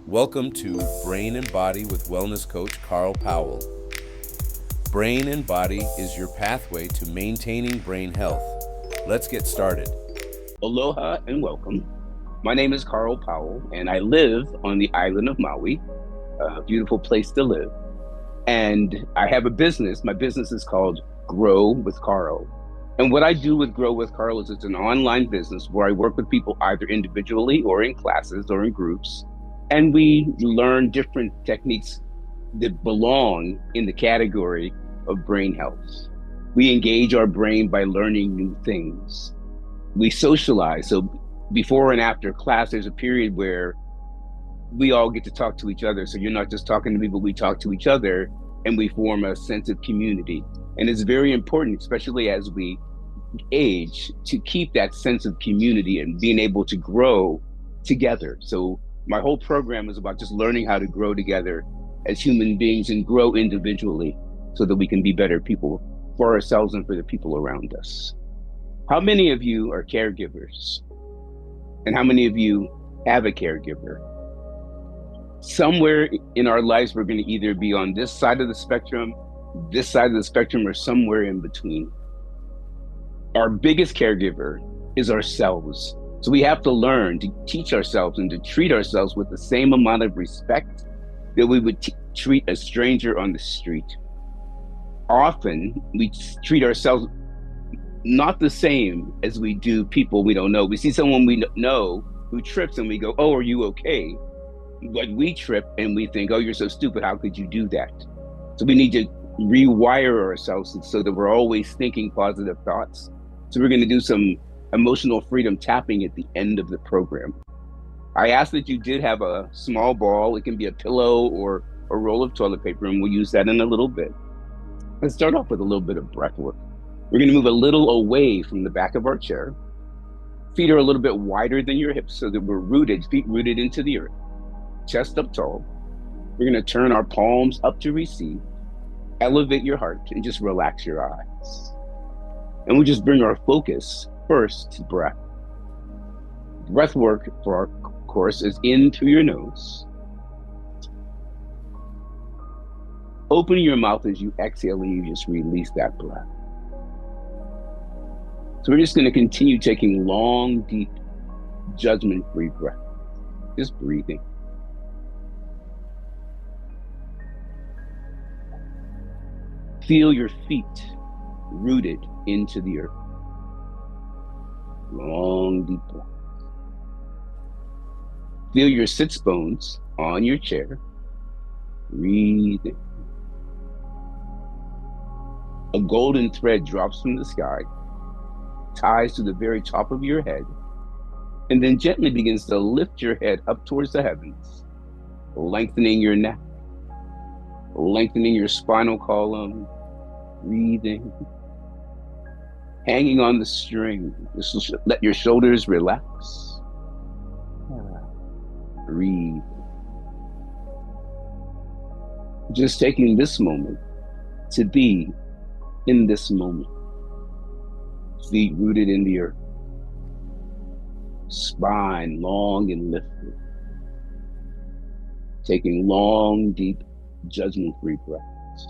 Welcome to Brain and Body with wellness coach Carl Powell. Brain and Body is your pathway to maintaining brain health. Let's get started. Aloha and welcome. My name is Carl Powell, and I live on the island of Maui, a beautiful place to live. And I have a business. My business is called Grow with Carl. And what I do with Grow with Carl is it's an online business where I work with people either individually or in classes or in groups. And we learn different techniques that belong in the category of brain health. We engage our brain by learning new things. We socialize. So before and after class, there's a period where we all get to talk to each other. So you're not just talking to me, but we talk to each other and we form a sense of community. And it's very important, especially as we age, to keep that sense of community and being able to grow together. So my whole program is about just learning how to grow together as human beings and grow individually so that we can be better people for ourselves and for the people around us. How many of you are caregivers? And how many of you have a caregiver? Somewhere in our lives, we're going to either be on this side of the spectrum, or somewhere in between. Our biggest caregiver is ourselves. So we have to learn to teach ourselves and to treat ourselves with the same amount of respect that we would treat a stranger on the street. Often we treat ourselves not the same as we do people we don't know. We see someone we know who trips and we go, "Oh, are you okay?" But we trip and we think, "Oh, you're so stupid. How could you do that?" So we need to rewire ourselves so that we're always thinking positive thoughts. So we're going to do some emotional freedom tapping at the end of the program. I ask that you did have a small ball. It can be a pillow or a roll of toilet paper, and we'll use that in a little bit. Let's start off with a little bit of breath work. We're going to move a little away from the back of our chair. Feet are a little bit wider than your hips so that we're rooted, feet rooted into the earth, chest up tall. We're going to turn our palms up to receive, elevate your heart, and just relax your eyes. And we'll just bring our focus first to breath. Breath work for our course is in through your nose. Open your mouth as you exhale and you just release that breath. So we're just going to continue taking long, deep, judgment-free breath. Just breathing. Feel your feet rooted into the earth. Long, deep breath. Feel your sits bones on your chair. Breathing. A golden thread drops from the sky, ties to the very top of your head, and then gently begins to lift your head up towards the heavens, lengthening your neck, lengthening your spinal column. Breathing. Hanging on the string. Just let your shoulders relax. Breathe. Just taking this moment to be in this moment. Feet rooted in the earth. Spine long and lifted. Taking long, deep, judgment-free breaths.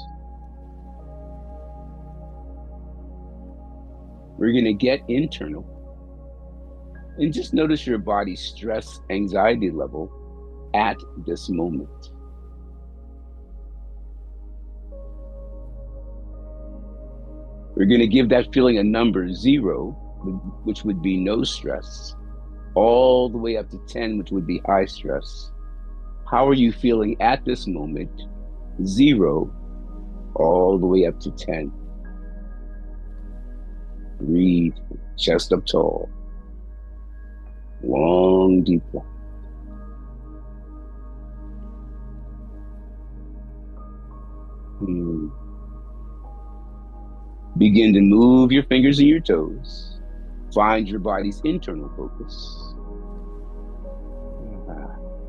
We're going to get internal and just notice your body's stress, anxiety level at this moment. We're going to give that feeling a number 0, which would be no stress, all the way up to 10, which would be high stress. How are you feeling at this moment? 0, all the way up to 10. Breathe, chest up tall. Long, deep breath. Begin to move your fingers and your toes. Find your body's internal focus.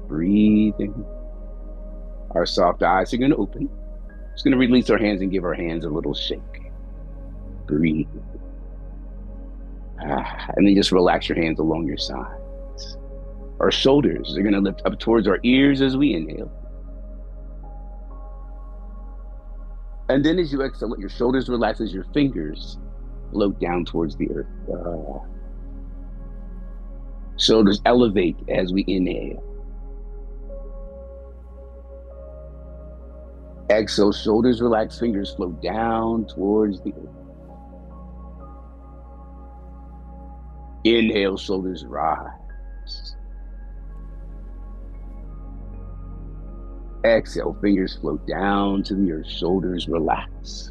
Breathing. Our soft eyes are going to open. Just going to release our hands and give our hands a little shake. Breathe. And then just relax your hands along your sides. Our shoulders are going to lift up towards our ears as we inhale. And then as you exhale, let your shoulders relax as your fingers float down towards the earth. Shoulders elevate as we inhale. Exhale, shoulders relax, fingers float down towards the earth. Inhale, shoulders rise. Exhale, fingers float down to the earth, shoulders relax.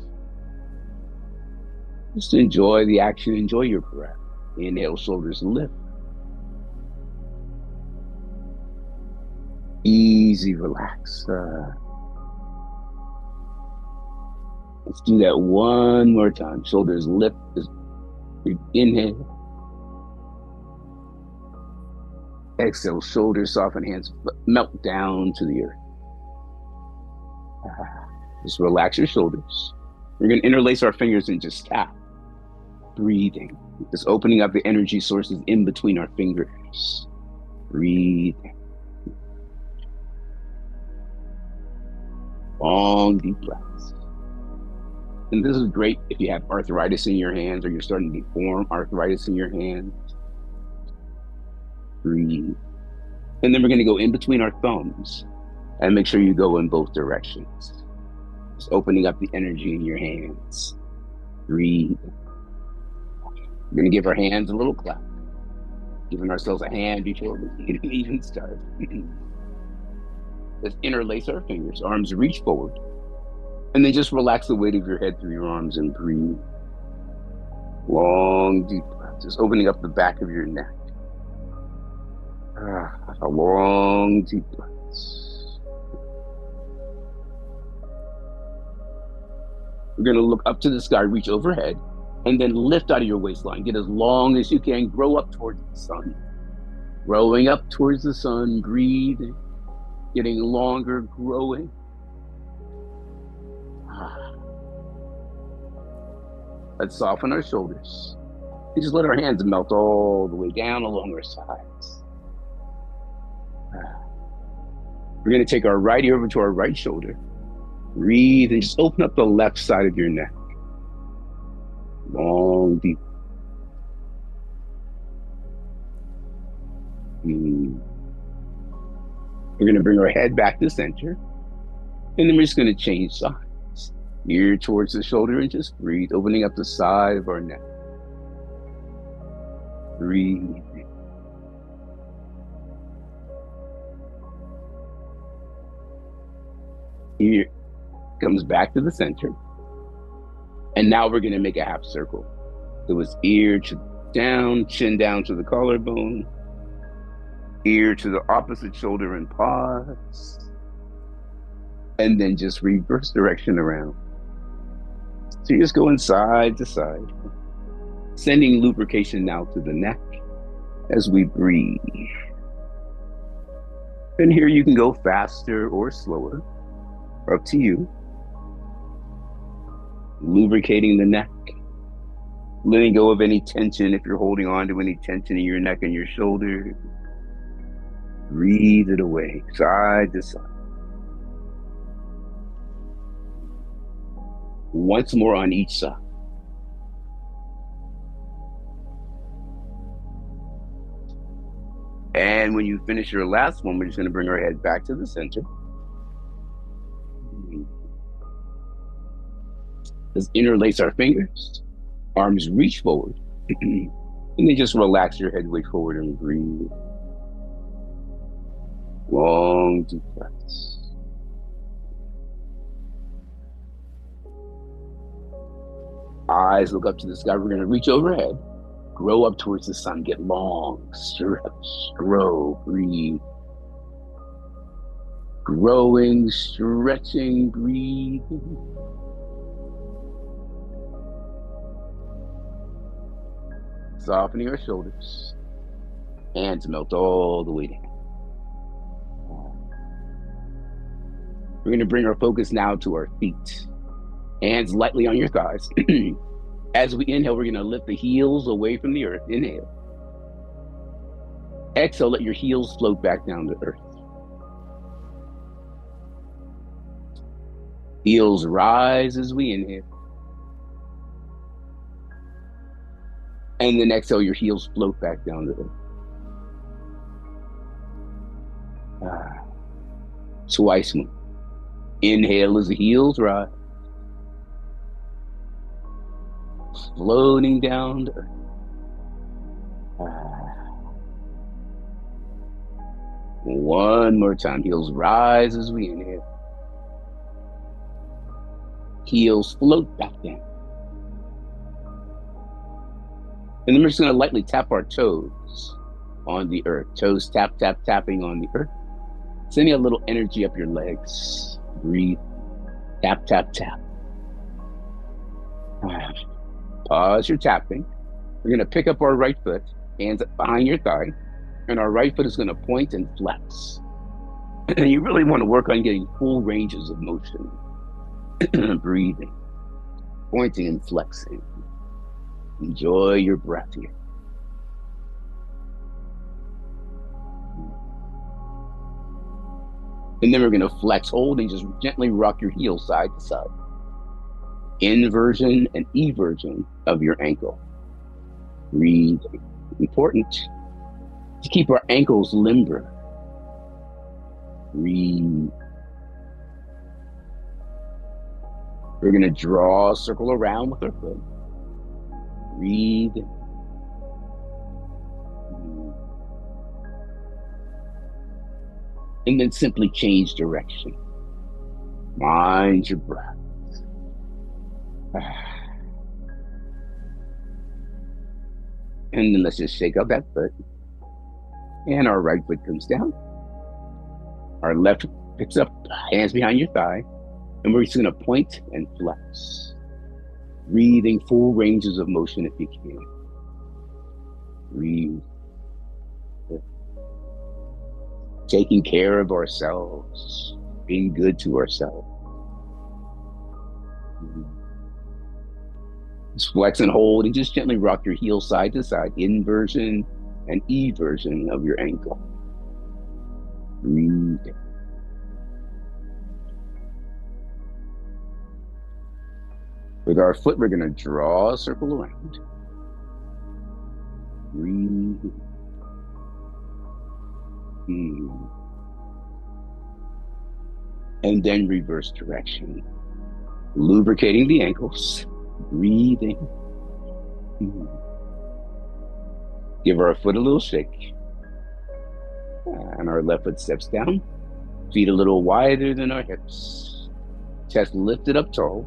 Just enjoy the action, enjoy your breath. Inhale, shoulders lift. Easy, relax. Let's do that one more time. Shoulders lift. Inhale. Exhale, shoulders soften, hands melt down to the earth. Just relax your shoulders. We're going to interlace our fingers and just tap. Breathing. Just opening up the energy sources in between our fingers. Breathing. Long, deep breaths. And this is great if you have arthritis in your hands or you're starting to form arthritis in your hands. Breathe. And then we're going to go in between our thumbs and make sure you go in both directions. Just opening up the energy in your hands. Breathe. We're going to give our hands a little clap. Giving ourselves a hand before we even start. Let's interlace our fingers. Arms reach forward. And then just relax the weight of your head through your arms and breathe. Long, deep breath. Just opening up the back of your neck. A long, deep breath. We're going to look up to the sky, reach overhead, and then lift out of your waistline. Get as long as you can. Grow up towards the sun. Growing up towards the sun, breathing. Getting longer, growing. Let's soften our shoulders. And just let our hands melt all the way down along our sides. We're going to take our right ear over to our right shoulder. Breathe and just open up the left side of your neck. Long, deep. We're going to bring our head back to center. And then we're just going to change sides. Ear towards the shoulder and just breathe, opening up the side of our neck. Breathe. Ear comes back to the center. And now we're going to make a half circle. So it's ear to down, chin down to the collarbone, ear to the opposite shoulder and pause. And then just reverse direction around. So you're just going side to side, sending lubrication now to the neck as we breathe. And here you can go faster or slower, up to you. Lubricating the neck, letting go of any tension if you're holding on to any tension in your neck and your shoulder. Breathe it away, side to side. Once more on each side. And when you finish your last one, we're just going to bring our head back to the center. Let's interlace our fingers. Arms reach forward. And then just relax your head way forward and breathe. Long, deep breaths. Eyes look up to the sky. We're going to reach overhead. Grow up towards the sun. Get long. Stretch. Grow. Breathe. Growing. Stretching. Breathe. Softening our shoulders. Hands melt all the way down. We're going to bring our focus now to our feet. Hands lightly on your thighs. As we inhale, we're going to lift the heels away from the earth. Inhale. Exhale, let your heels float back down to earth. Heels rise as we inhale. And then exhale, your heels float back down to earth. Twice more. Inhale as the heels rise. Floating down to earth. One more time. Heels rise as we inhale. Heels float back down. And then we're just going to lightly tap our toes on the earth. Toes tap, tap, tapping on the earth. Sending a little energy up your legs. Breathe. Tap, tap, tap. Pause your tapping. We're going to pick up our right foot, hands up behind your thigh, and our right foot is going to point and flex. And you really want to work on getting full ranges of motion. Breathing, pointing and flexing. Enjoy your breath here. And then we're going to flex, hold, and just gently rock your heel side to side. Inversion and eversion of your ankle. Breathing. Important to keep our ankles limber. Breathe. We're going to draw a circle around with our foot. Breathe. And then simply change direction. Mind your breath. And then let's just shake out that foot. And our right foot comes down. Our left picks up, hands behind your thigh. And we're just going to point and flex. Breathing full ranges of motion if you can. Breathe. Taking care of ourselves. Being good to ourselves. Just flex and hold and just gently rock your heel side to side. Inversion and eversion of your ankle. Breathe. With our foot, we're going to draw a circle around. Breathe. And then reverse direction. Lubricating the ankles. Breathing. Give our foot a little shake. And our left foot steps down. Feet a little wider than our hips. Chest lifted up tall.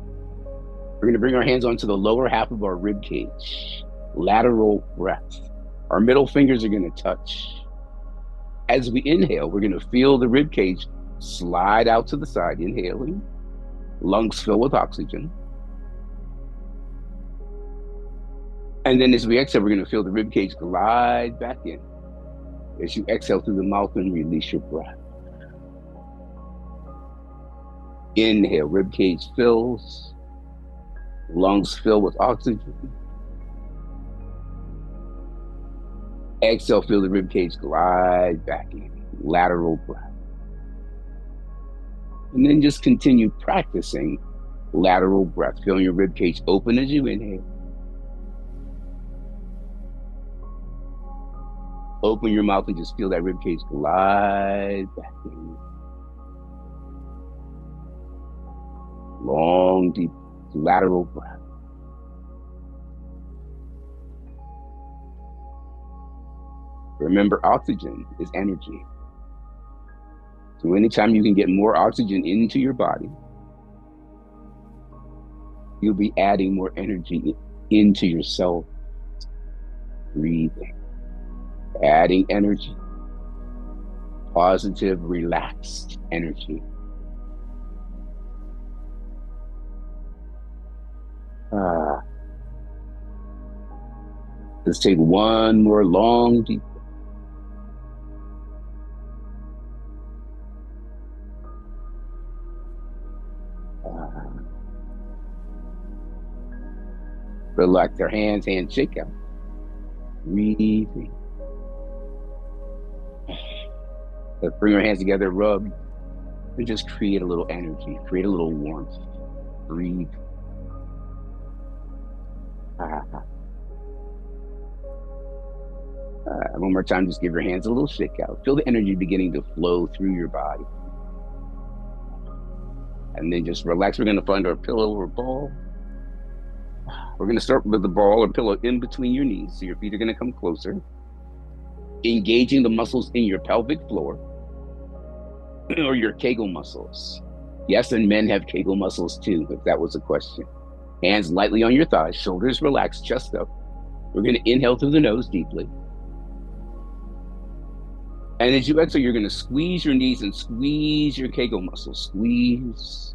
We're going to bring our hands onto the lower half of our rib cage. Lateral breath. Our middle fingers are going to touch. As we inhale, we're going to feel the rib cage slide out to the side, inhaling. Lungs fill with oxygen. And then as we exhale, we're going to feel the rib cage glide back in. As you exhale through the mouth and release your breath. Inhale, rib cage fills. Lungs fill with oxygen. Exhale, feel the rib cage glide back in. Lateral breath. And then just continue practicing lateral breath. Feeling your rib cage open as you inhale. Open your mouth and just feel that rib cage glide back in. Long, deep, lateral breath. Remember, oxygen is energy. So anytime you can get more oxygen into your body, you'll be adding more energy into yourself. Breathing. Adding energy. Positive, relaxed energy. Let's take one more long, deep breath. Relax their hands, handshake out. Breathing. Let's bring our hands together, rub, and just create a little energy, create a little warmth. Breathe. One more time, just give your hands a little shake out. Feel the energy beginning to flow through your body. And then just relax. We're going to find our pillow or ball. We're going to start with the ball or pillow in between your knees. So your feet are going to come closer. Engaging the muscles in your pelvic floor or your Kegel muscles. Yes, and men have Kegel muscles too, if that was a question. Hands lightly on your thighs, shoulders relaxed, chest up. We're going to inhale through the nose deeply. And as you exhale, you're going to squeeze your knees and squeeze your Kegel muscles. Squeeze.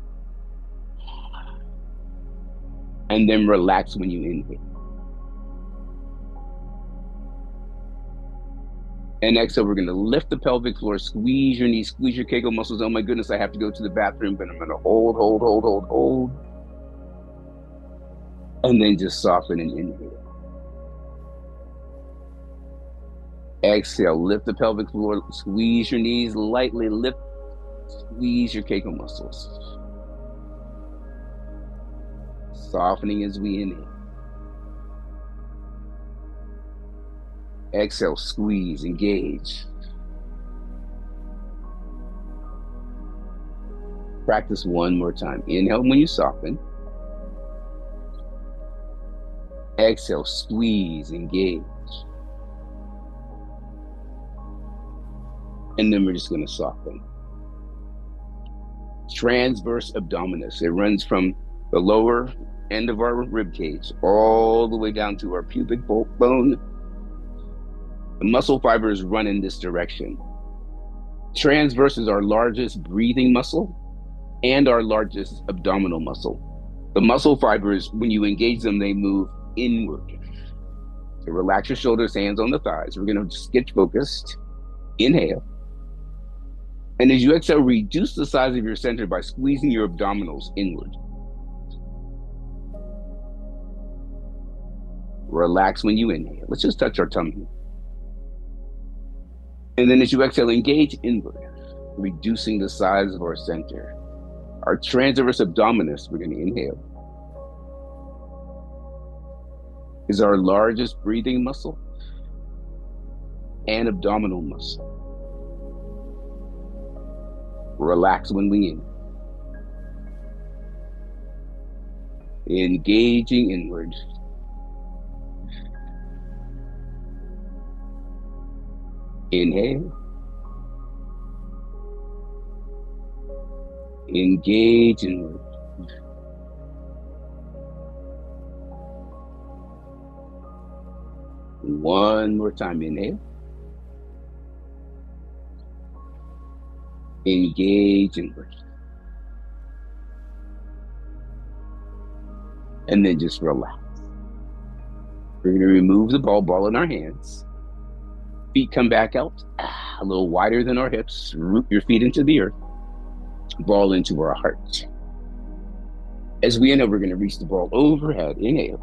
And then relax when you inhale. And exhale, we're going to lift the pelvic floor, squeeze your knees, squeeze your Kegel muscles. Oh my goodness, I have to go to the bathroom, but I'm going to hold. And then just soften and inhale. Exhale, lift the pelvic floor, squeeze your knees, lightly lift, squeeze your Kegel muscles. Softening as we inhale. Exhale, squeeze, engage. Practice one more time. Inhale when you soften. Exhale, squeeze, engage. And then we're just going to soften. Transverse abdominis. It runs from the lower end of our rib cage all the way down to our pubic bone. The muscle fibers run in this direction. Transverse is our largest breathing muscle and our largest abdominal muscle. The muscle fibers, when you engage them, they move inward. So relax your shoulders, hands on the thighs. We're going to just get focused. Inhale. And as you exhale, reduce the size of your center by squeezing your abdominals inward. Relax when you inhale. Let's just touch our tummy. And then as you exhale, engage inward, reducing the size of our center. Our transverse abdominis, we're going to inhale, is our largest breathing muscle and abdominal muscle. Relax when we inhale. Engaging inward. Inhale. Engage inward. One more time. Inhale. Engage inward. And then just relax. We're going to remove the ball in our hands. Feet come back out a little wider than our hips. Root your feet into the earth. Ball into our heart. As we inhale, we're going to reach the ball overhead. Inhale.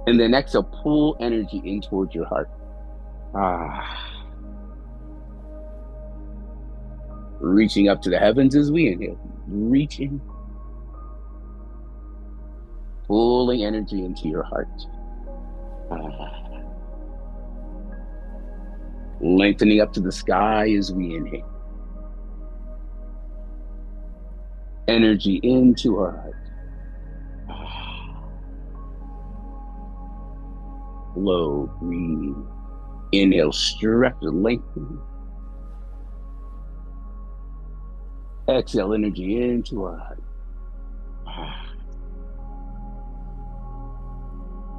And then exhale, pull energy in towards your heart. Reaching up to the heavens as we inhale. Reaching. Pulling energy into your heart. Lengthening up to the sky as we inhale. Energy into our heart. Flow, breathe. Inhale, stretch, lengthen. Exhale, energy into our heart.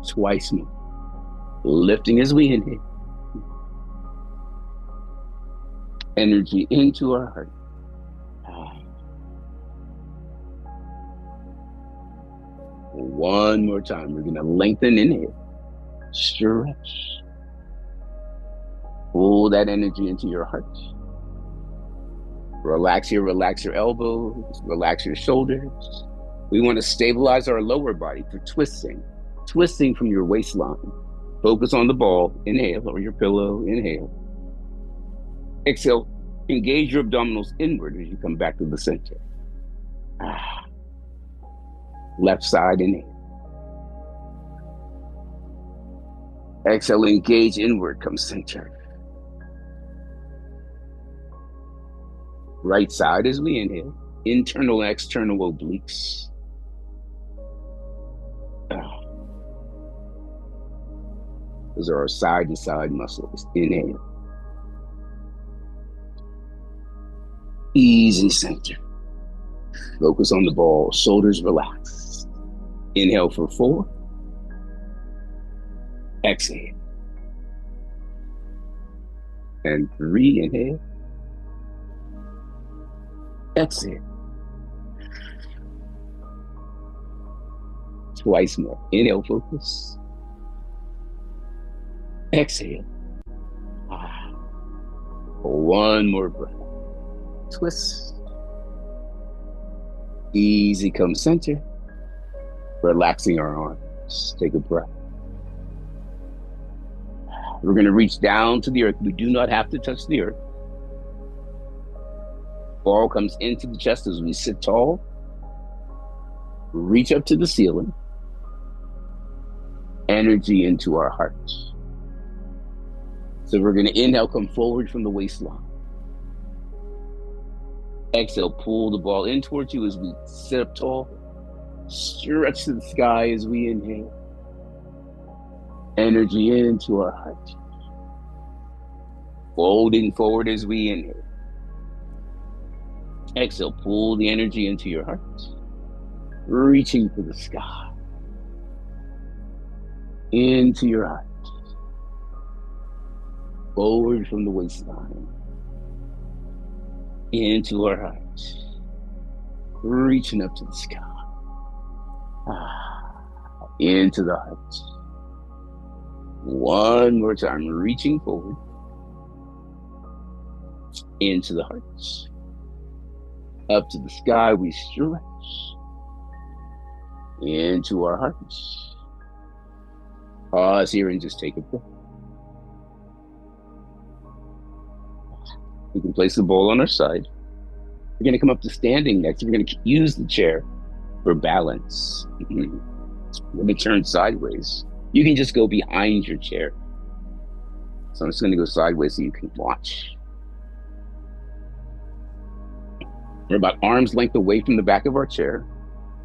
Twice more. Lifting as we inhale. Energy into our heart. One more time. We're going to lengthen, inhale. Stretch. Pull that energy into your heart. Relax here, relax your elbows, relax your shoulders. We want to stabilize our lower body for twisting. Twisting from your waistline. Focus on the ball. Inhale, or your pillow. Inhale. Exhale, engage your abdominals inward as you come back to the center. Left side, inhale. Exhale, engage inward, come center. Right side as we inhale. Internal and external obliques. Those are our side to side muscles. Inhale. Easy center. Focus on the ball. Shoulders relaxed. Inhale for 4. Exhale. And 3, inhale. Exhale. Twice more. Inhale, focus. Exhale. One more breath. Twist. Easy, come center. Relaxing our arms. Take a breath. We're going to reach down to the earth. We do not have to touch the earth. Ball comes into the chest as we sit tall. Reach up to the ceiling. Energy into our hearts. So we're going to inhale, come forward from the waistline. Exhale, pull the ball in towards you as we sit up tall. Stretch to the sky as we inhale. Energy into our heart. Folding forward as we inhale. Exhale, pull the energy into your heart. Reaching for the sky. Into your heart. Forward from the waistline. Into our heart. Reaching up to the sky. Into the heart. One more time, reaching forward. Into the heart. Up to the sky, we stretch. Into our hearts. Pause here and just take a breath. We can place the ball on our side. We're going to come up to standing next. We're going to use the chair for balance. We're going to turn sideways. You can just go behind your chair. So I'm just going to go sideways so you can watch. We're about arm's length away from the back of our chair.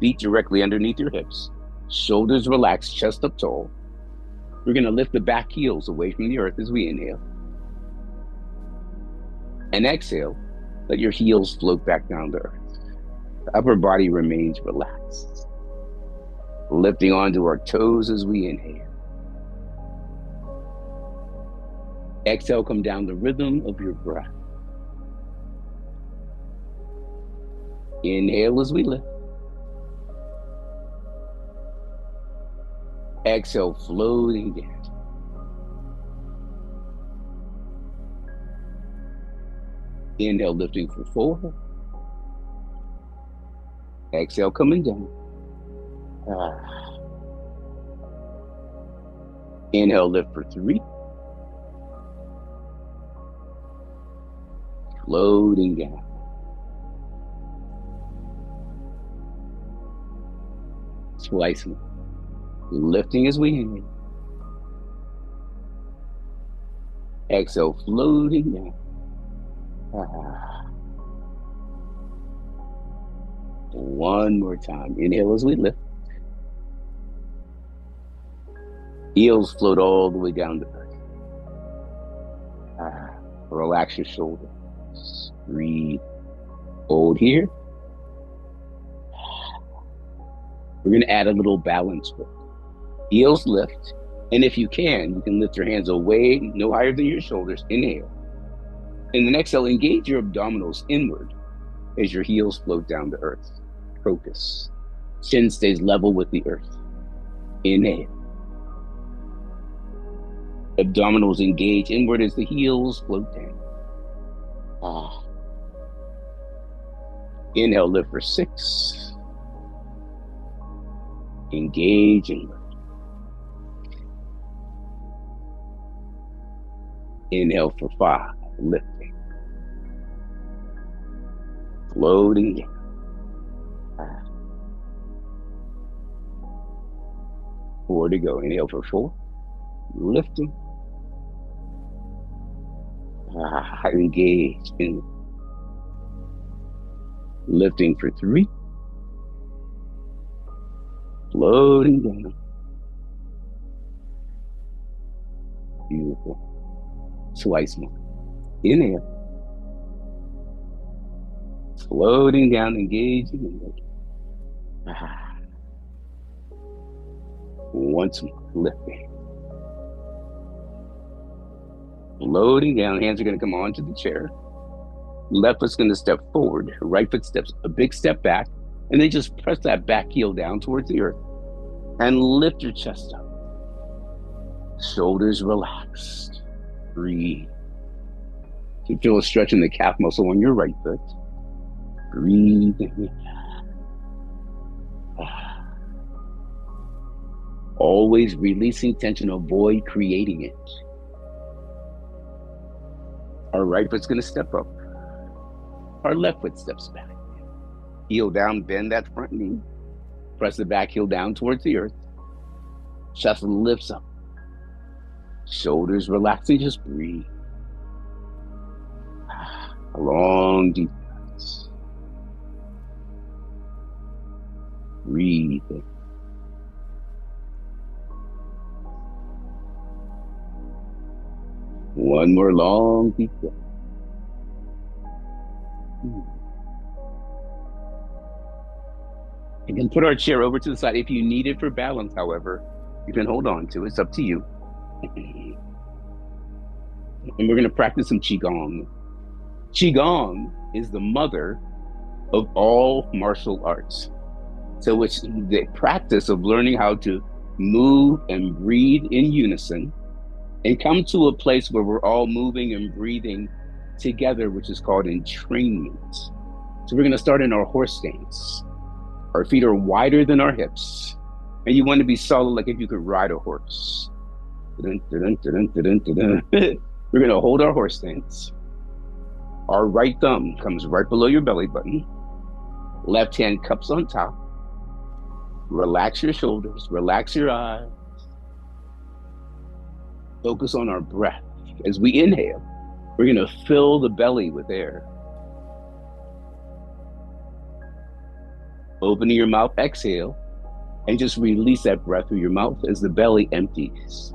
Feet directly underneath your hips. Shoulders relaxed, chest up tall. We're going to lift the back heels away from the earth as we inhale. And exhale, let your heels float back down to earth. The upper body remains relaxed. Lifting onto our toes as we inhale. Exhale, come down the rhythm of your breath. Inhale as we lift. Exhale, floating down. Inhale, lifting for 4. Exhale, coming down. Inhale, lift for 3. Floating down. Twice more. Lifting as we inhale. Exhale, floating down. One more time. Inhale as we lift. Heels float all the way down to earth. Relax your shoulders. Breathe. Hold here. We're going to add a little balance work. Heels lift. And if you can lift your hands away, no higher than your shoulders. Inhale. And then exhale, engage your abdominals inward as your heels float down to earth. Focus. Chin stays level with the earth. Inhale. Abdominals engage inward as the heels float down. Inhale, lift for 6. Engage inward. Inhale for 5, lifting. Floating down. Ah, 4 to go. Inhale for 4. Lifting. Engage in lifting for 3. Floating down. Beautiful. Twice more. Inhale. Floating down, engaging. And once more. Lifting. Floating down. Hands are going to come onto the chair. Left foot's going to step forward. Right foot steps a big step back. And then just press that back heel down towards the earth. And lift your chest up. Shoulders relaxed. Breathe. You feel a stretch in the calf muscle on your right foot. Breathe. Always releasing tension, avoid creating it. Our right foot's going to step up. Our left foot steps back. Heel down, bend that front knee. Press the back heel down towards the earth. Chest lifts up. Shoulders relaxing, just breathe. A long, deep breath. Breathe. One more long, deep breath. And then put our chair over to the side. If you need it for balance, however, you can hold on to it. It's up to you. And we're going to practice some qigong. Qigong is the mother of all martial arts. So it's the practice of learning how to move and breathe in unison and come to a place where we're all moving and breathing together, which is called entrainment. So we're going to start in our horse stance. Our feet are wider than our hips. And you want to be solid like if you could ride a horse. We're going to hold our horse stance. Our right thumb comes right below your belly button. Left hand cups on top. Relax your shoulders, relax your eyes. Focus on our breath. As we inhale, we're going to fill the belly with air. Opening your mouth, exhale, and just release that breath through your mouth as the belly empties.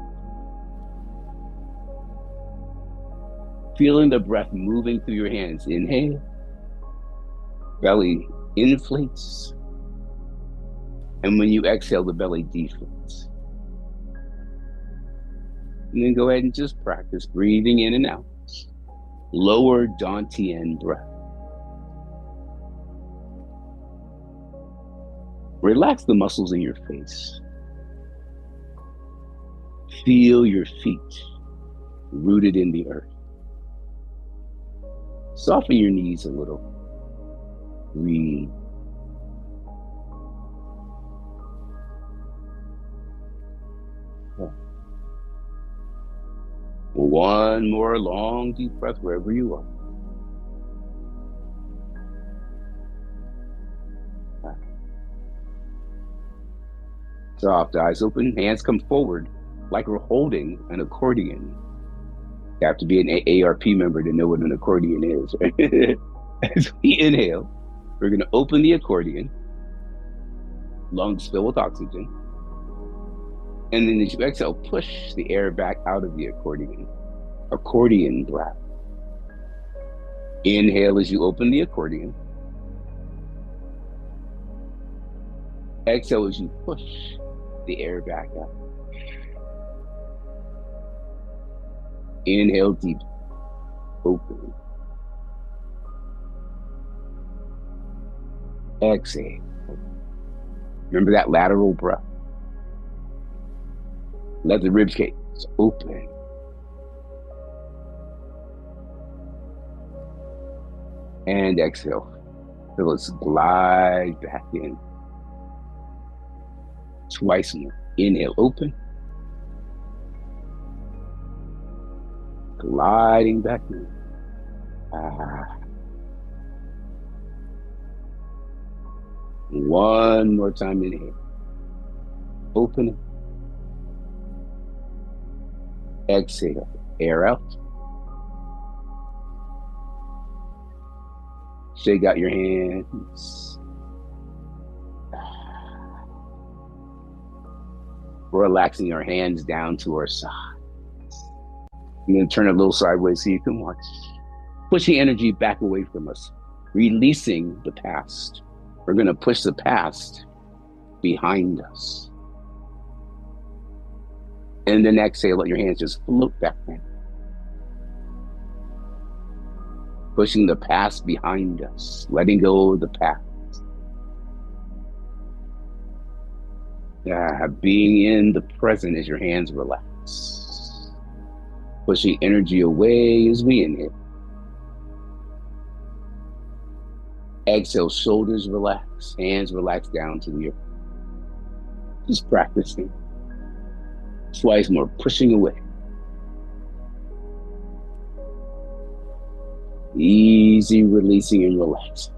Feeling the breath moving through your hands. Inhale. Belly inflates. And when you exhale, the belly deflates. And then go ahead and just practice breathing in and out. Lower Dantian breath. Relax the muscles in your face. Feel your feet rooted in the earth. Soften your knees a little. Breathe. One more long, deep breath wherever you are. Soft eyes open, hands come forward like we're holding an accordion. You have to be an AARP member to know what an accordion is. Right? As we inhale, we're going to open the accordion, lungs fill with oxygen. And then as you exhale, push the air back out of the accordion. Accordion breath. Inhale as you open the accordion. Exhale as you push the air back up. Inhale deep. Open. Exhale. Remember that lateral breath. Let the rib cage open. And exhale. So let's glide back in. Twice more. Inhale, open. Gliding back in. One more time, inhale. Open it. Exhale. Air out. Shake out your hands. Relaxing your hands down to our side. I'm going to turn a little sideways so you can watch. Pushing energy back away from us. Releasing the past. We're going to push the past behind us. And then exhale, let your hands just float back in. Pushing the past behind us. Letting go of the past. Being in the present as your hands relax. Pushing energy away as we inhale. Exhale, shoulders relax, hands relax down to the earth. Just practicing. Twice more, pushing away. Easy releasing and relaxing.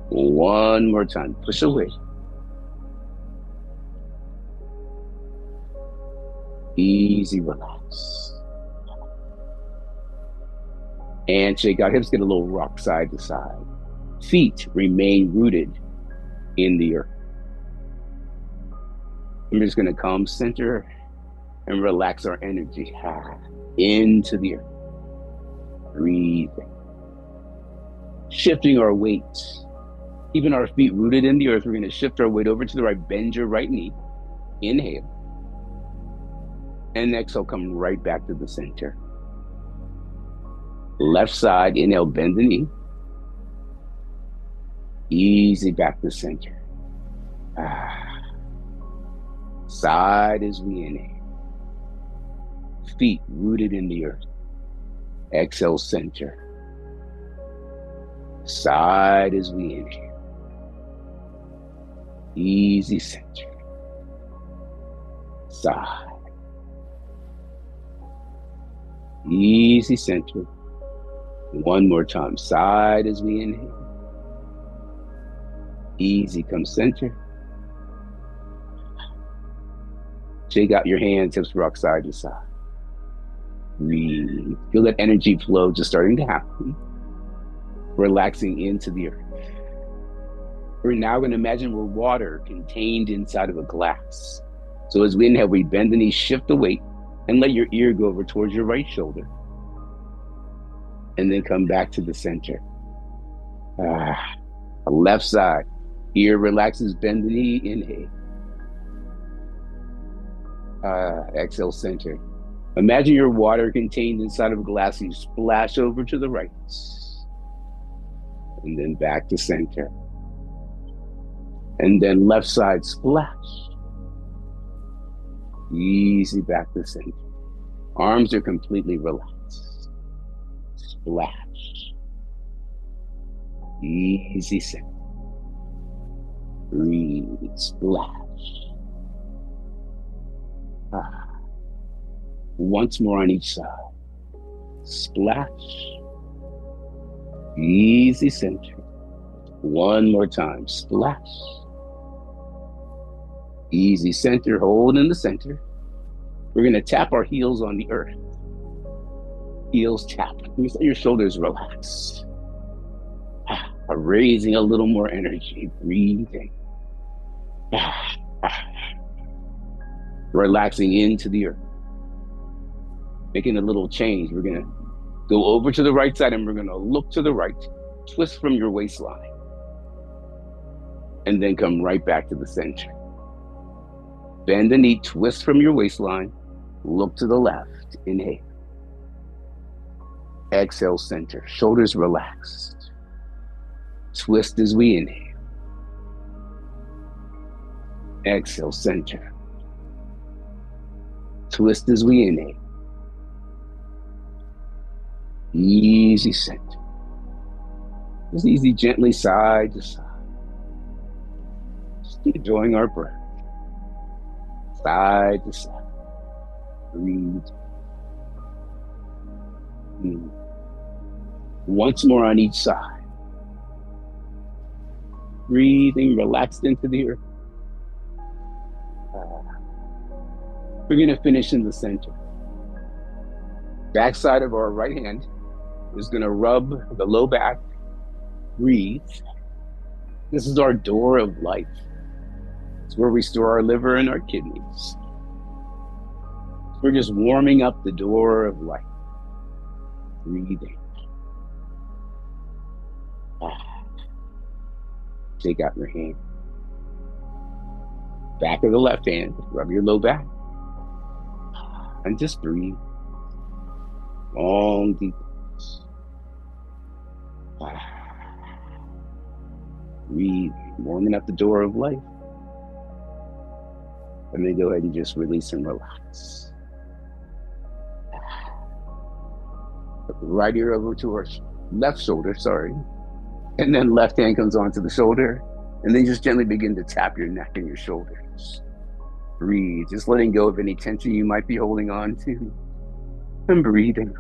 One more time, push away. Easy relax. And shake out, hips get a little rock side to side. Feet remain rooted in the earth. I'm just gonna come center and relax our energy into the earth. Breathing. Shifting our weight. Keeping our feet rooted in the earth, we're gonna shift our weight over to the right, bend your right knee. Inhale. And exhale, come right back to the center. Left side, inhale, bend the knee. Easy back to center. Side as we inhale. Feet rooted in the earth. Exhale, center. Side as we inhale. Easy center. Side. Easy center. One more time. Side as we inhale. Easy, come center. Shake out your hands, hips rock side to side. Breathe. Feel that energy flow just starting to happen. Relaxing into the earth. We're now going to imagine we're water contained inside of a glass. So as we inhale, we bend the knee, shift the weight, and let your ear go over towards your right shoulder. And then come back to the center. Left side. Ear relaxes, bend the knee, inhale. Exhale, center. Imagine your water contained inside of a glass. You splash over to the right. And then back to center. And then left side, splash. Easy back to center. Arms are completely relaxed. Splash. Easy center. Breathe, splash. Once more on each side. Splash. Easy center. One more time. Splash. Easy center. Hold in the center. We're going to tap our heels on the earth. Heels tap. Let your shoulders relax. Raising a little more energy. Breathing. Relaxing into the earth. Making a little change. We're going to go over to the right side and we're going to look to the right. Twist from your waistline. And then come right back to the center. Bend the knee, twist from your waistline. Look to the left. Inhale. Exhale, center. Shoulders relaxed. Twist as we inhale. Exhale, center. Twist as we inhale. Easy center. Just easy, gently side to side. Just enjoying our breath. Side to side. Breathe. Once more on each side. Breathing, relaxed into the earth. We're going to finish in the center. Backside of our right hand is going to rub the low back. Breathe. This is our door of life. It's where we store our liver and our kidneys. We're just warming up the door of life. Breathing. Take out your hand. Back of the left hand, rub your low back. And just breathe. Long, deep breaths. Breathe, warming up the door of life. And then go ahead and just release and relax. Put the right ear over to our left shoulder, and then left hand comes onto the shoulder, and then just gently begin to tap your neck and your shoulders. Breathe, just letting go of any tension you might be holding on to, and breathing.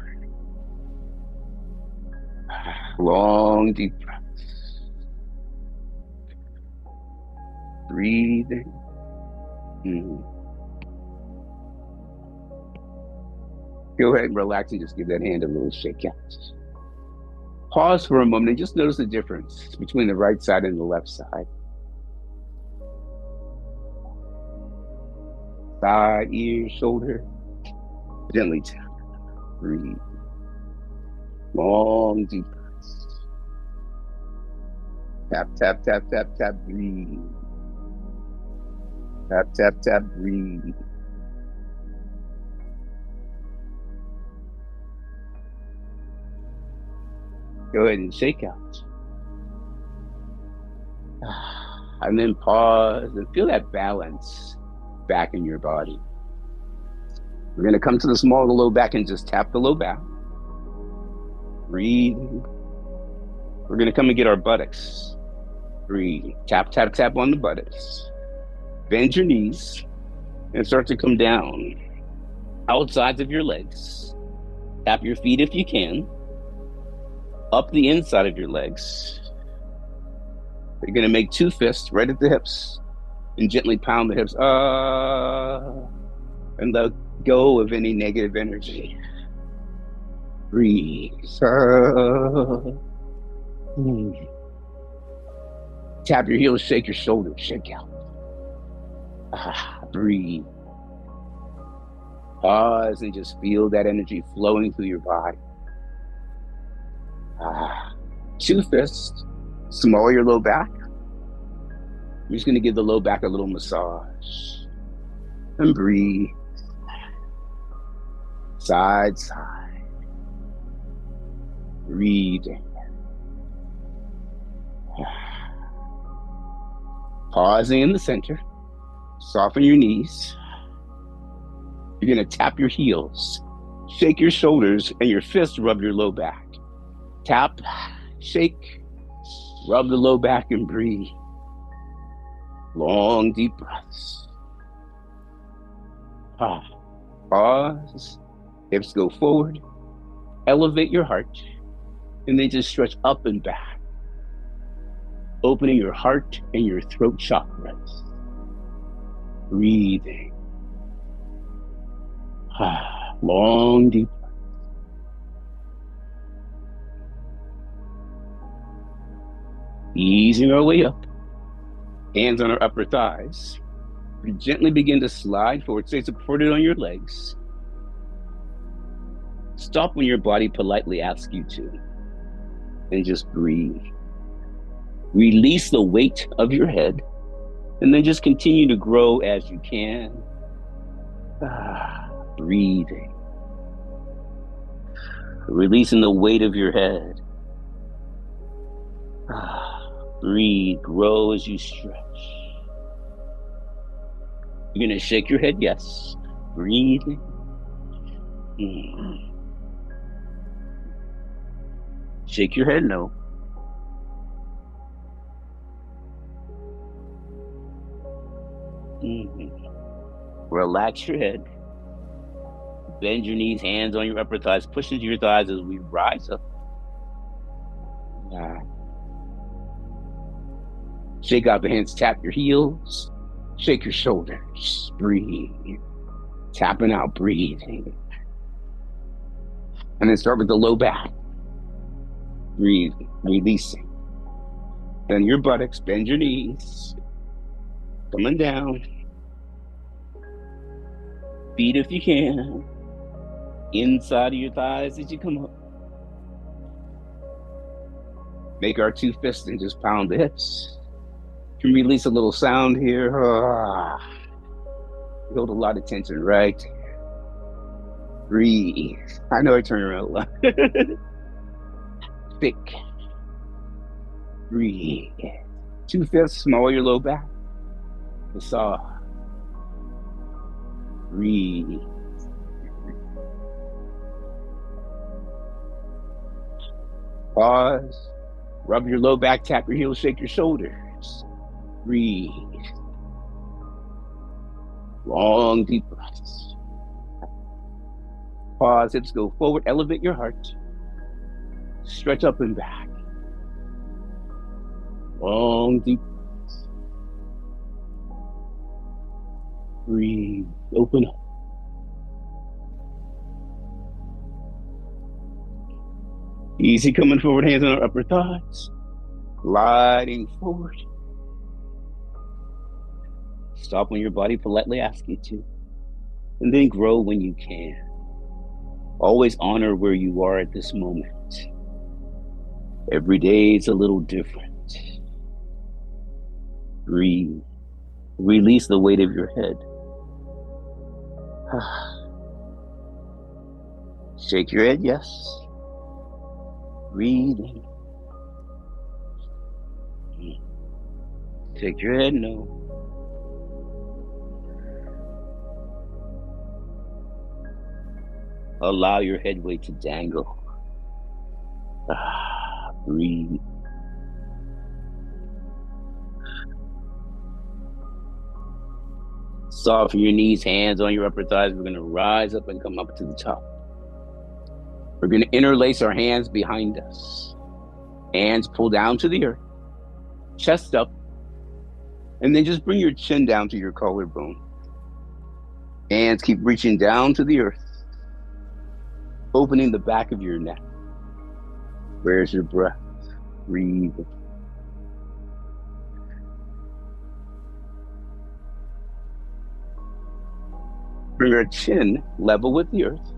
Long, deep breaths. Breathing. Go ahead and relax and just give that hand a little shake out. Pause for a moment and just notice the difference between the right side and the left side. Side, ear, shoulder. Gently tap. Breathe. Long, deep breaths. Tap, tap, tap, tap, tap, breathe. Tap, tap, tap, breathe. Go ahead and shake out. And then pause and feel that balance back in your body. We're going to come to the small of the low back and just tap the low back. Breathe. We're going to come and get our buttocks. Breathe. Tap, tap, tap on the buttocks. Bend your knees and start to come down. Outsides of your legs. Tap your feet if you can. Up the inside of your legs. You're going to make two fists right at the hips and gently pound the hips. And let go of any negative energy. Breathe. Tap your heels, shake your shoulders, shake out. Breathe. Pause and just feel that energy flowing through your body. Two fists, small your low back. We're just going to give the low back a little massage. And breathe. Side, side. Breathing. Pausing in the center. Soften your knees. You're going to tap your heels. Shake your shoulders and your fists rub your low back. Tap, shake, rub the low back and breathe. Long, deep breaths. Pause. Hips go forward. Elevate your heart. And then just stretch up and back. Opening your heart and your throat chakras. Breathing. Long, deep breaths. Easing our way up. Hands on our upper thighs. We gently begin to slide forward. Stay supported on your legs. Stop when your body politely asks you to. And just breathe. Release the weight of your head. And then just continue to grow as you can. Breathing. Releasing the weight of your head. Breathe, grow as you stretch. You're going to shake your head, yes. Breathing. Shake your head, no. Relax your head. Bend your knees, hands on your upper thighs. Push into your thighs as we rise up. Shake out the hands, tap your heels, shake your shoulders, breathe. Tapping out, breathing. And then start with the low back. Breathe, releasing. Then your buttocks, bend your knees. Coming down. Feet if you can. Inside of your thighs as you come up. Make our two fists and just pound the hips. You can release a little sound here. You hold a lot of tension, right? Breathe. I know I turn around a lot. Thick. Breathe. 2/5, small your low back. Massage. Breathe. Pause. Rub your low back, tap your heels, shake your shoulders. Breathe. Long, deep breaths. Pause, hips go forward, elevate your heart. Stretch up and back. Long, deep breaths. Breathe, open up. Easy coming forward, hands on our upper thighs. Gliding forward. Stop when your body politely asks you to. And then grow when you can. Always honor where you are at this moment. Every day is a little different. Breathe. Release the weight of your head. Shake your head, yes. Breathing. Shake your head, no. Allow your head weight to dangle. Breathe. Soften your knees, hands on your upper thighs. We're going to rise up and come up to the top. We're going to interlace our hands behind us. Hands pull down to the earth. Chest up. And then just bring your chin down to your collarbone. Hands keep reaching down to the earth. Opening the back of your neck. Where's your breath? Breathe. Bring our chin level with the earth.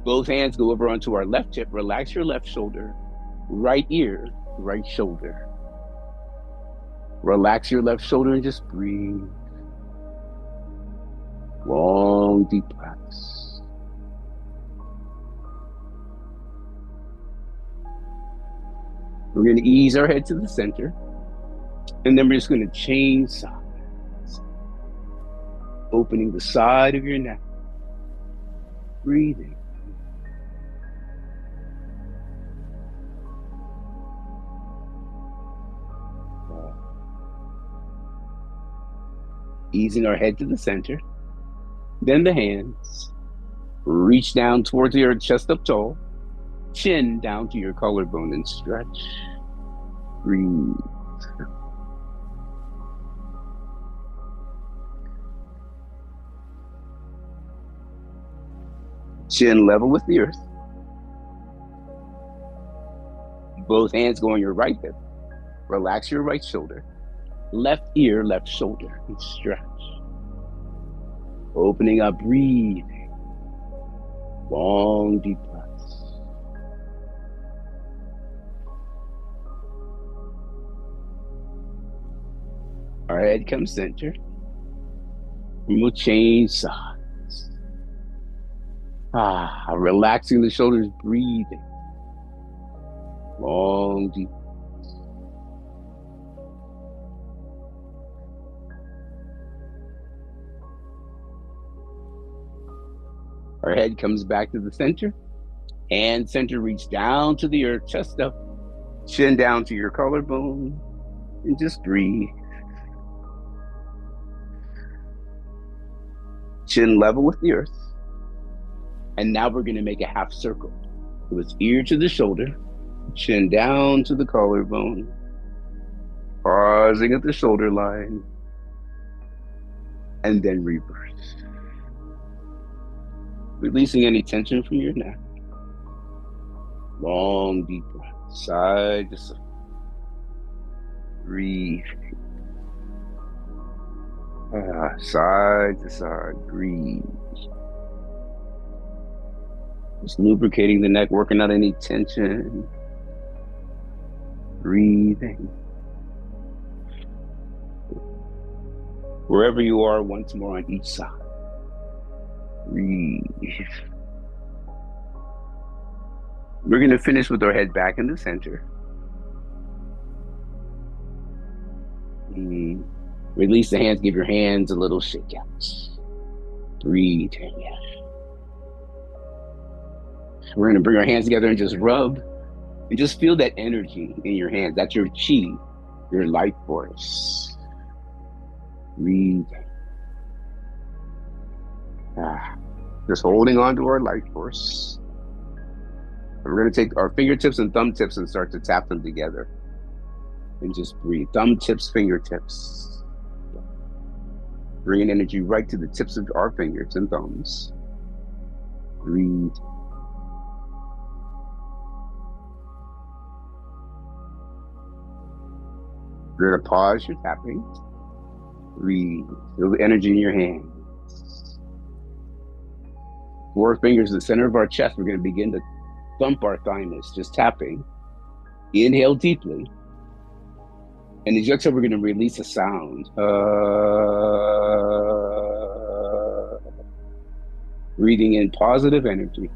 Both hands go over onto our left hip. Relax your left shoulder. Right ear, right shoulder. Relax your left shoulder and just breathe. Long, deep breaths. We're going to ease our head to the center. And then we're just going to change sides. Opening the side of your neck. Breathing. Easing our head to the center. Then the hands. Reach down towards your chest up tall. Chin down to your collarbone and stretch. Breathe. Chin level with the earth. Both hands go on your right hip. Relax your right shoulder. Left ear, left shoulder, and stretch. Opening up, breathing. Long, deep breaths. Our head comes center. And we'll change sides. Relaxing the shoulders, breathing. Long, deep. Our head comes back to the center. Hand center reach down to the earth, chest up, chin down to your collarbone, and just breathe. Chin level with the earth. And now we're going to make a half circle. With ear to the shoulder, chin down to the collarbone. Pausing at the shoulder line, and then reverse. Releasing any tension from your neck. Long, deep breath, side to side. Breathe. Side to side. Breathe. Just lubricating the neck, working out any tension. Breathing. Wherever you are, once more on each side. Breathe. We're going to finish with our head back in the center. Release the hands, give your hands a little shake out. Breathe. We're going to bring our hands together and just rub and just feel that energy in your hands. That's your chi, your life force. Breathe. Just holding on to our life force. We're going to take our fingertips and thumb tips and start to tap them together. And just breathe. Thumb tips, fingertips. Bringing energy right to the tips of our fingers and thumbs. Breathe. You're going to pause your tapping. Breathe. Feel the energy in your hands. 4 fingers in the center of our chest. We're going to begin to thump our thymus, just tapping. Inhale deeply. And as you exhale, we're going to release a sound. Breathing in positive energy.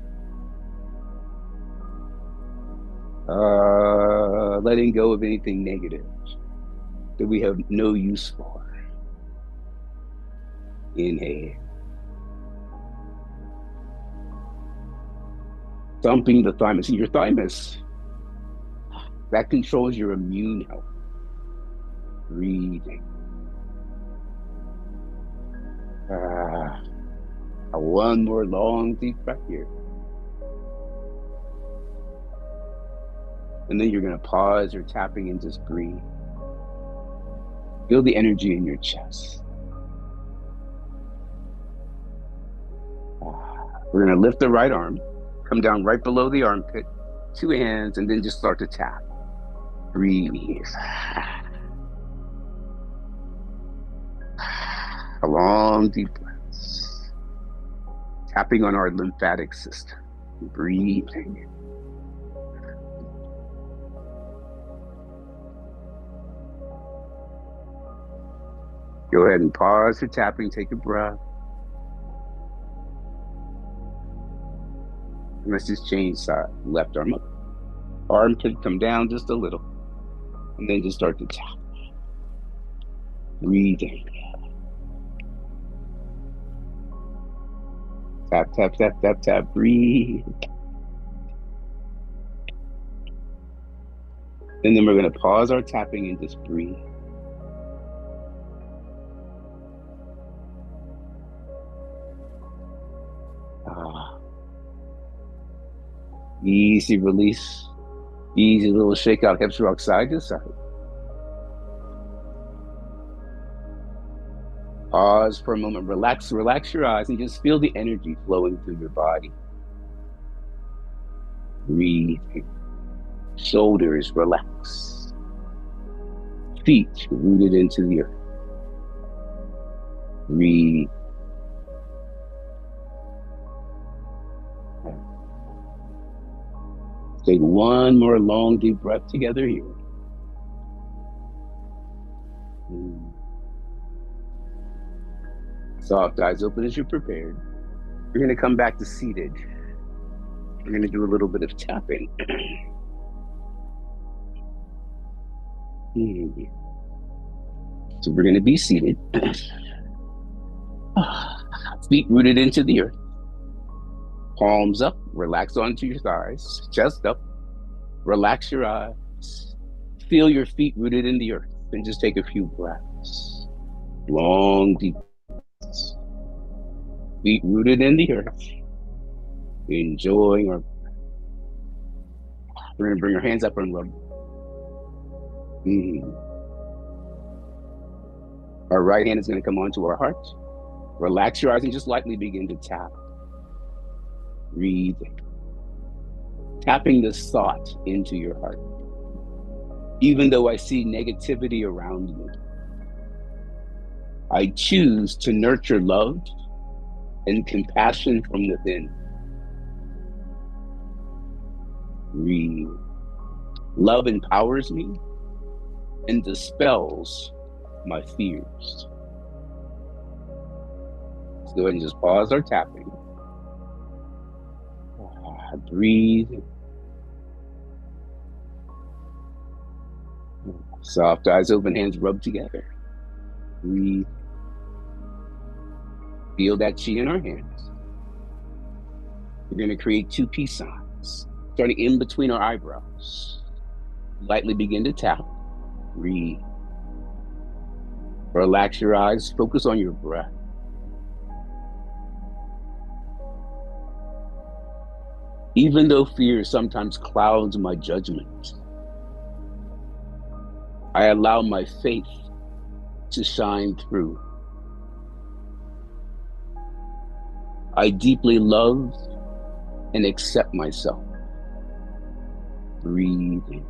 Letting go of anything negative that we have no use for. Inhale. Thumping the thymus. Your thymus, that controls your immune health. Breathing. One more long, deep breath here. And then you're going to pause your tapping and just breathe. Feel the energy in your chest. We're going to lift the right arm, come down right below the armpit, 2 hands, and then just start to tap. Breathe. A long, deep breaths. Tapping on our lymphatic system. Breathing. Go ahead and pause your tapping, take a breath. And let's just change side. Left arm up. Arm could come down just a little. And then just start to tap. Breathing. Tap, tap, tap, tap, tap. Breathe. And then we're going to pause our tapping and just breathe. Easy release. Easy little shake out. Hips rock side to side. Pause for a moment. Relax your eyes and just feel the energy flowing through your body. Breathe. Shoulders relax. Feet rooted into the earth. Breathe. Take one more long, deep breath together here. Soft eyes open as you're prepared. We're going to come back to seated. We're going to do a little bit of tapping. So we're going to be seated. Feet rooted into the earth. Palms up, relax onto your thighs, chest up, relax your eyes. Feel your feet rooted in the earth and just take a few breaths. Long, deep breaths. Feet rooted in the earth. Enjoying our... We're going to bring our hands up and rub. Our right hand is going to come onto our heart. Relax your eyes and just lightly begin to tap. Breathing. Tapping this thought into your heart. Even though I see negativity around me, I choose to nurture love and compassion from within. Breathe. Love empowers me and dispels my fears. Let's go ahead and just pause our tapping. Breathe. Soft eyes open, hands rub together. Breathe. Feel that chi in our hands. We're going to create two peace signs, starting in between our eyebrows. Lightly begin to tap. Breathe. Relax your eyes. Focus on your breath. Even though fear sometimes clouds my judgment, I allow my faith to shine through. I deeply love and accept myself. Breathing.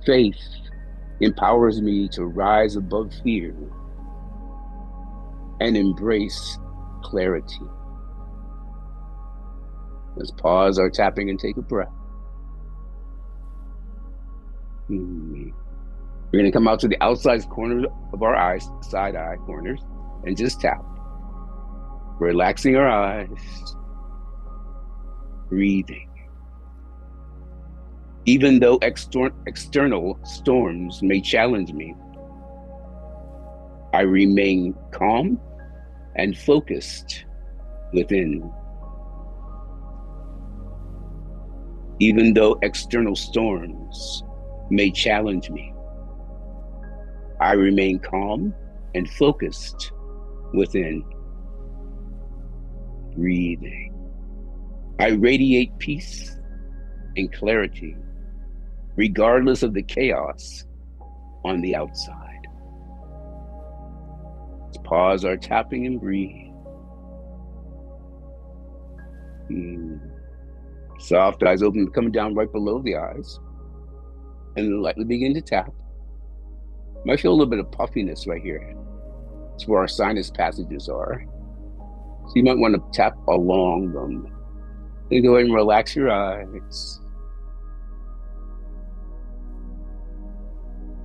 Faith empowers me to rise above fear and embrace clarity. Let's pause our tapping and take a breath. We're going to come out to the outside corners of our eyes, side eye corners, and just tap. Relaxing our eyes. Breathing. Even though external storms may challenge me, I remain calm and focused within. Even though external storms may challenge me, I remain calm and focused within. Breathing. I radiate peace and clarity, regardless of the chaos on the outside. Let's pause our tapping and breathe. Soft eyes open, coming down right below the eyes. And then lightly begin to tap. Might feel a little bit of puffiness right here. It's where our sinus passages are. So you might want to tap along them. Then go ahead and relax your eyes.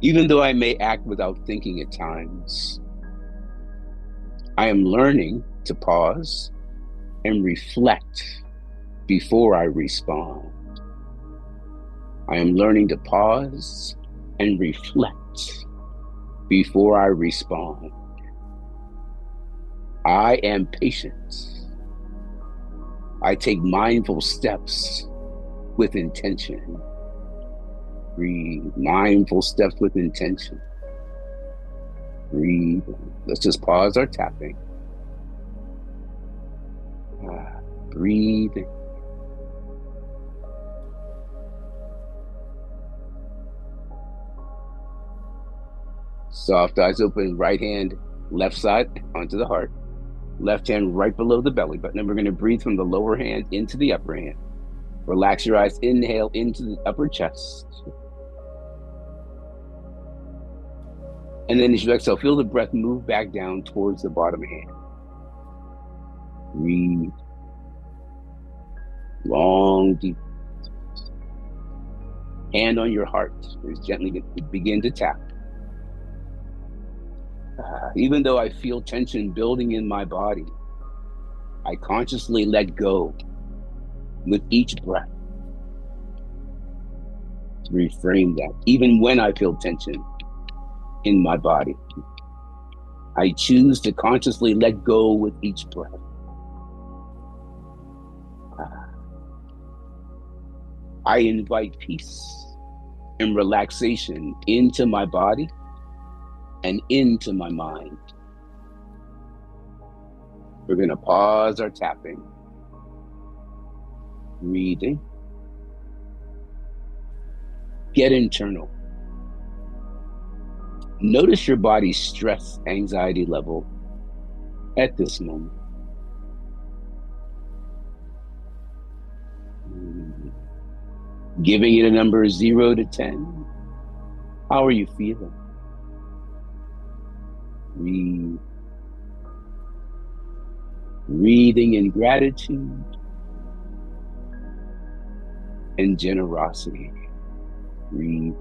Even though I may act without thinking at times, I am learning to pause and reflect before I respond. I am learning to pause and reflect before I respond. I am patient. I take mindful steps with intention. Breathe. Mindful steps with intention. Breathe. Let's just pause our tapping. Breathe. Soft eyes open, right hand, left side onto the heart. Left hand right below the belly button. And we're going to breathe from the lower hand into the upper hand. Relax your eyes. Inhale into the upper chest. And then as you exhale, feel the breath move back down towards the bottom hand. Breathe. Long, deep. Hand on your heart. Just gently begin to tap. Even though I feel tension building in my body, I consciously let go with each breath. Reframe that. Even when I feel tension in my body, I choose to consciously let go with each breath. I invite peace and relaxation into my body and into my mind. We're going to pause our tapping. Breathing. Get internal. Notice your body's stress, anxiety level at this moment. Giving it a number 0 to 10. How are you feeling? Breathe. Breathing in gratitude and generosity. Breathe.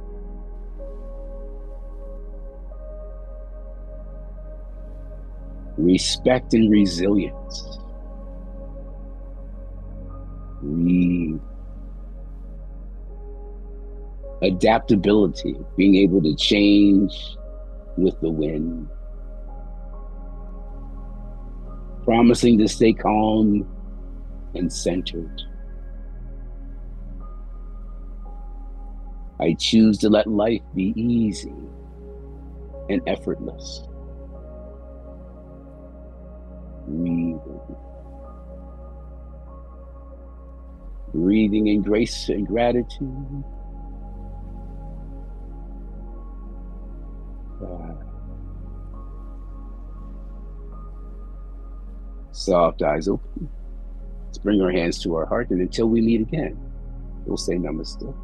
Respect and resilience. Breathe. Adaptability, being able to change with the wind. Promising to stay calm and centered. I choose to let life be easy and effortless. Breathing. Breathing in grace and gratitude. Soft eyes open. Let's bring our hands to our heart, and until we meet again, we'll say namaste.